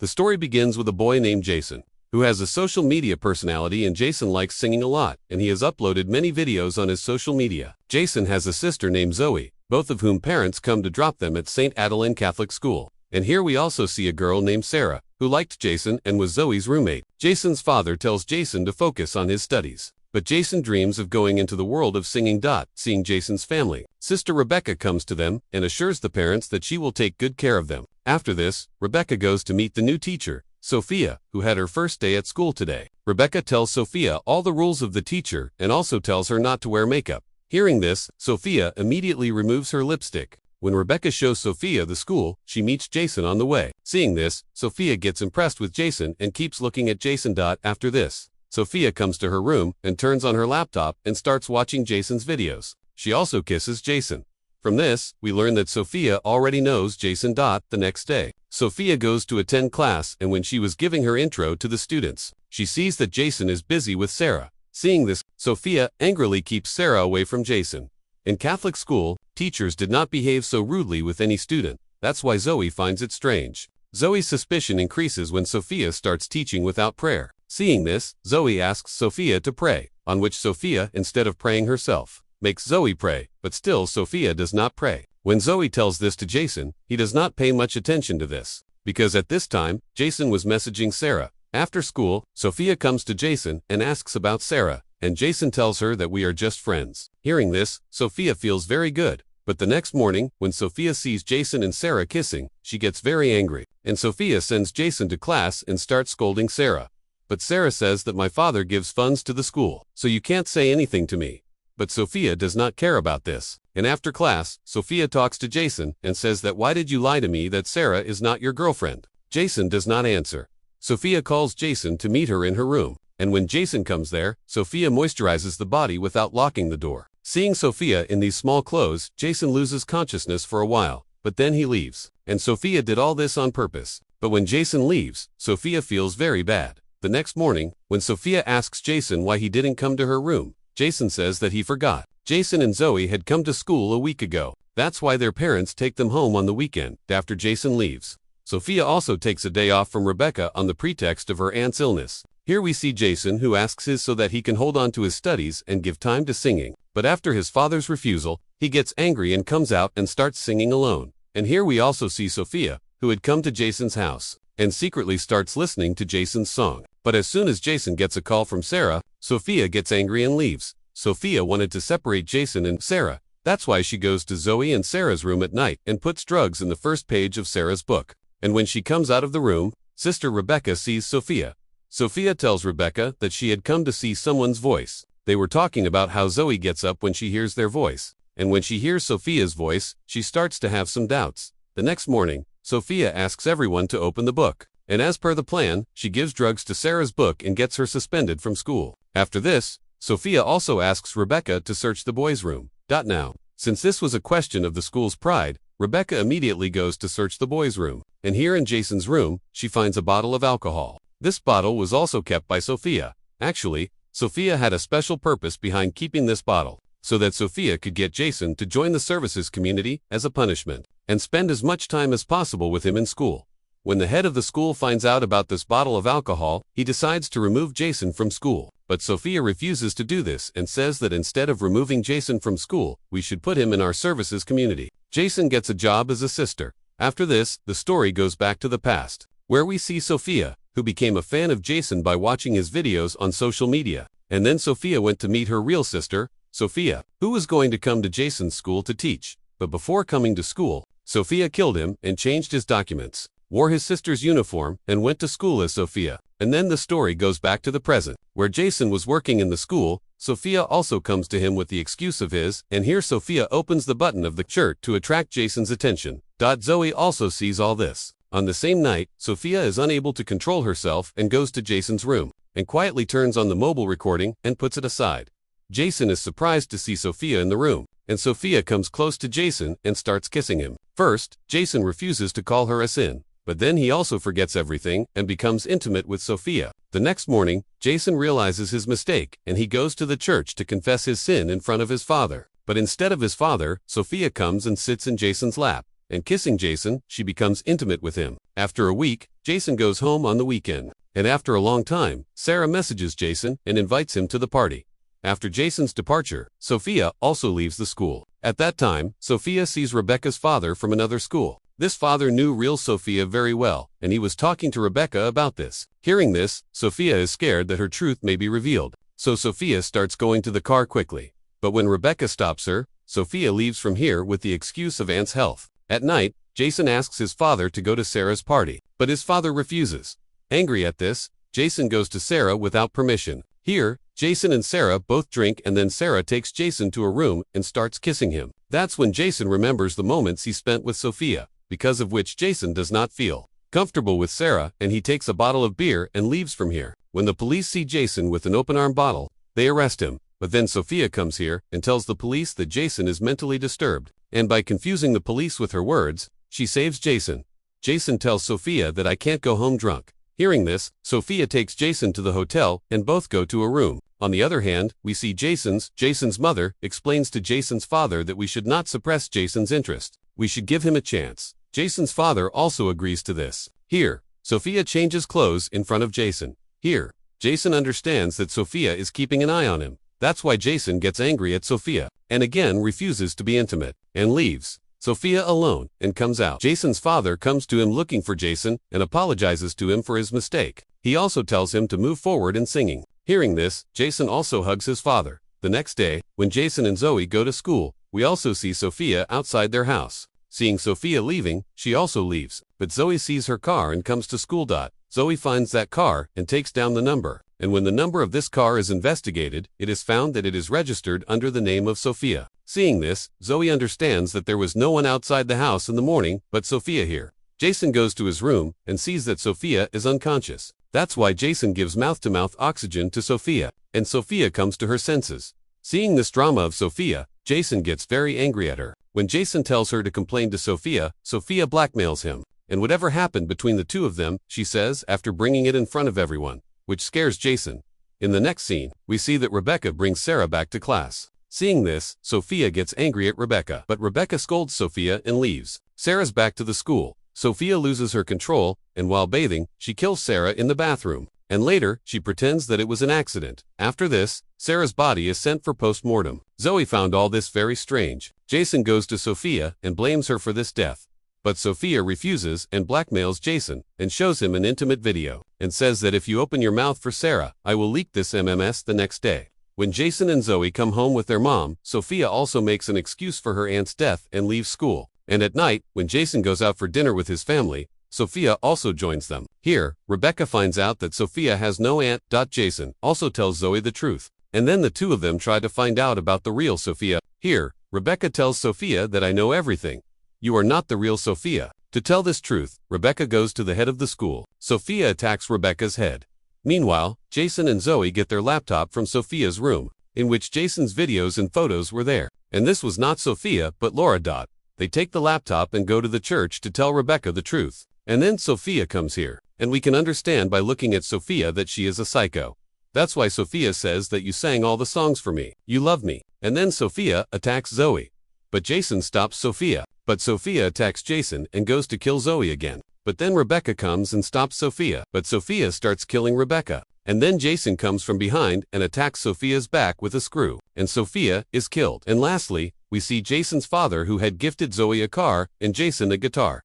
The story begins with a boy named Jason, who has a social media personality, and Jason likes singing a lot, and he has uploaded many videos on his social media. Jason has a sister named Zoe, both of whom parents come to drop them at St. Adeline Catholic School. And here we also see a girl named Sarah, who liked Jason and was Zoe's roommate. Jason's father tells Jason to focus on his studies, but Jason dreams of going into the world of singing. Seeing Jason's family, sister Rebecca comes to them and assures the parents that she will take good care of them. After this, Rebecca goes to meet the new teacher, Sophia, who had her first day at school today. Rebecca tells Sophia all the rules of the teacher and also tells her not to wear makeup. Hearing this, Sophia immediately removes her lipstick. When Rebecca shows Sophia the school, she meets Jason on the way. Seeing this, Sophia gets impressed with Jason and keeps looking at Jason. After this, Sophia comes to her room and turns on her laptop and starts watching Jason's videos. She also kisses Jason. From this, we learn that Sophia already knows Jason. The next day, Sophia goes to attend class, and when she was giving her intro to the students, she sees that Jason is busy with Sarah. Seeing this, Sophia angrily keeps Sarah away from Jason. In Catholic school, teachers did not behave so rudely with any student. That's why Zoe finds it strange. Zoe's suspicion increases when Sophia starts teaching without prayer. Seeing this, Zoe asks Sophia to pray, on which Sophia, instead of praying herself, makes Zoe pray, but still Sophia does not pray. When Zoe tells this to Jason, he does not pay much attention to this, because at this time, Jason was messaging Sarah. After school, Sophia comes to Jason and asks about Sarah, and Jason tells her that we are just friends. Hearing this, Sophia feels very good, but the next morning, when Sophia sees Jason and Sarah kissing, she gets very angry, and Sophia sends Jason to class and starts scolding Sarah. But Sarah says that my father gives funds to the school, so you can't say anything to me. But Sophia does not care about this. And after class, Sophia talks to Jason and says that why did you lie to me that Sarah is not your girlfriend? Jason does not answer. Sophia calls Jason to meet her in her room, and when Jason comes there, Sophia moisturizes the body without locking the door. Seeing Sophia in these small clothes, Jason loses consciousness for a while, but then he leaves. And Sophia did all this on purpose. But when Jason leaves, Sophia feels very bad. The next morning, when Sophia asks Jason why he didn't come to her room, Jason says that he forgot. Jason and Zoe had come to school a week ago. That's why their parents take them home on the weekend after Jason leaves. Sophia also takes a day off from Rebecca on the pretext of her aunt's illness. Here we see Jason, who asks his so that he can hold on to his studies and give time to singing. But after his father's refusal, he gets angry and comes out and starts singing alone. And here we also see Sophia, who had come to Jason's house, and secretly starts listening to Jason's song. But as soon as Jason gets a call from Sarah, Sophia gets angry and leaves. Sophia wanted to separate Jason and Sarah. That's why she goes to Zoe and Sarah's room at night and puts drugs in the first page of Sarah's book. And when she comes out of the room, sister Rebecca sees Sophia. Sophia tells Rebecca that she had come to see someone's voice. They were talking about how Zoe gets up when she hears their voice. And when she hears Sophia's voice, she starts to have some doubts. The next morning, Sophia asks everyone to open the book. And as per the plan, she gives drugs to Sarah's book and gets her suspended from school. After this, Sophia also asks Rebecca to search the boys' room. Now, since this was a question of the school's pride, Rebecca immediately goes to search the boys' room. And here in Jason's room, she finds a bottle of alcohol. This bottle was also kept by Sophia. Actually, Sophia had a special purpose behind keeping this bottle, so that Sophia could get Jason to join the services community as a punishment, and spend as much time as possible with him in school. When the head of the school finds out about this bottle of alcohol, he decides to remove Jason from school. But Sophia refuses to do this and says that instead of removing Jason from school, we should put him in our services community. Jason gets a job as a sister. After this, the story goes back to the past, where we see Sophia, who became a fan of Jason by watching his videos on social media. And then Sophia went to meet her real sister, Sophia, who was going to come to Jason's school to teach. But before coming to school, Sophia killed him and changed his documents, wore his sister's uniform, and went to school as Sophia. And then the story goes back to the present, where Jason was working in the school. Sophia also comes to him with the excuse of his, and here Sophia opens the button of the shirt to attract Jason's attention. Zoe also sees all this. On the same night, Sophia is unable to control herself and goes to Jason's room, and quietly turns on the mobile recording and puts it aside. Jason is surprised to see Sophia in the room, and Sophia comes close to Jason and starts kissing him. First, Jason refuses to call her a sin, but then he also forgets everything and becomes intimate with Sophia. The next morning, Jason realizes his mistake, and he goes to the church to confess his sin in front of his father. But instead of his father, Sophia comes and sits in Jason's lap. and kissing Jason, she becomes intimate with him. After a week, Jason goes home on the weekend. And after a long time, Sarah messages Jason and invites him to the party. After Jason's departure, Sophia also leaves the school. At that time, Sophia sees Rebecca's father from another school. This father knew real Sophia very well, and he was talking to Rebecca about this. Hearing this, Sophia is scared that her truth may be revealed. So Sophia starts going to the car quickly. But when Rebecca stops her, Sophia leaves from here with the excuse of Aunt's health. At night, Jason asks his father to go to Sarah's party, but his father refuses. Angry at this, Jason goes to Sarah without permission. Here, Jason and Sarah both drink, and then Sarah takes Jason to a room and starts kissing him. That's when Jason remembers the moments he spent with Sophia, because of which Jason does not feel comfortable with Sarah, and he takes a bottle of beer and leaves from here. When the police see Jason with an open-arm bottle, they arrest him. But then Sophia comes here and tells the police that Jason is mentally disturbed. And by confusing the police with her words, she saves Jason. Jason tells Sophia that I can't go home drunk. Hearing this, Sophia takes Jason to the hotel and both go to a room. On the other hand, we see Jason's mother explains to Jason's father that we should not suppress Jason's interest. We should give him a chance. Jason's father also agrees to this. Here, Sophia changes clothes in front of Jason. Here, Jason understands that Sophia is keeping an eye on him. That's why Jason gets angry at Sophia, and again refuses to be intimate, and leaves Sophia alone, and comes out. Jason's father comes to him looking for Jason, and apologizes to him for his mistake. He also tells him to move forward in singing. Hearing this, Jason also hugs his father. The next day, when Jason and Zoe go to school, we also see Sophia outside their house. Seeing Sophia leaving, she also leaves, but Zoe sees her car and comes to school. Zoe finds that car and takes down the number. And when the number of this car is investigated, it is found that it is registered under the name of Sophia. Seeing this, Zoe understands that there was no one outside the house in the morning but Sophia here. Jason goes to his room and sees that Sophia is unconscious. That's why Jason gives mouth-to-mouth oxygen to Sophia, and Sophia comes to her senses. Seeing this drama of Sophia, Jason gets very angry at her. When Jason tells her to complain to Sophia, Sophia blackmails him. And whatever happened between the two of them, she says after bringing it in front of everyone, which scares Jason. In the next scene, we see that Rebecca brings Sarah back to class. Seeing this, Sophia gets angry at Rebecca, but Rebecca scolds Sophia and leaves. Sarah's back to the school. Sophia loses her control, and while bathing, she kills Sarah in the bathroom. And later, she pretends that it was an accident. After this, Sarah's body is sent for post-mortem. Zoe found all this very strange. Jason goes to Sophia and blames her for this death. But Sophia refuses and blackmails Jason and shows him an intimate video and says that if you open your mouth for Sarah, I will leak this MMS the next day. When Jason and Zoe come home with their mom, Sophia also makes an excuse for her aunt's death and leaves school. And at night, when Jason goes out for dinner with his family, Sophia also joins them. Here, Rebecca finds out that Sophia has no aunt. Jason also tells Zoe the truth. And then the two of them try to find out about the real Sophia. Here, Rebecca tells Sophia that I know everything. You are not the real Sophia. To tell this truth, Rebecca goes to the head of the school. Sophia attacks Rebecca's head. Meanwhile, Jason and Zoe get their laptop from Sophia's room, in which Jason's videos and photos were there. And this was not Sophia, but Laura. They take the laptop and go to the church to tell Rebecca the truth. And then Sophia comes here, and we can understand by looking at Sophia that she is a psycho. That's why Sophia says that you sang all the songs for me. You love me. And then Sophia attacks Zoe. But Jason stops Sophia. But Sophia attacks Jason and goes to kill Zoe again. But then Rebecca comes and stops Sophia. But Sophia starts killing Rebecca. And then Jason comes from behind and attacks Sophia's back with a screw. And Sophia is killed. And lastly, we see Jason's father, who had gifted Zoe a car and Jason a guitar.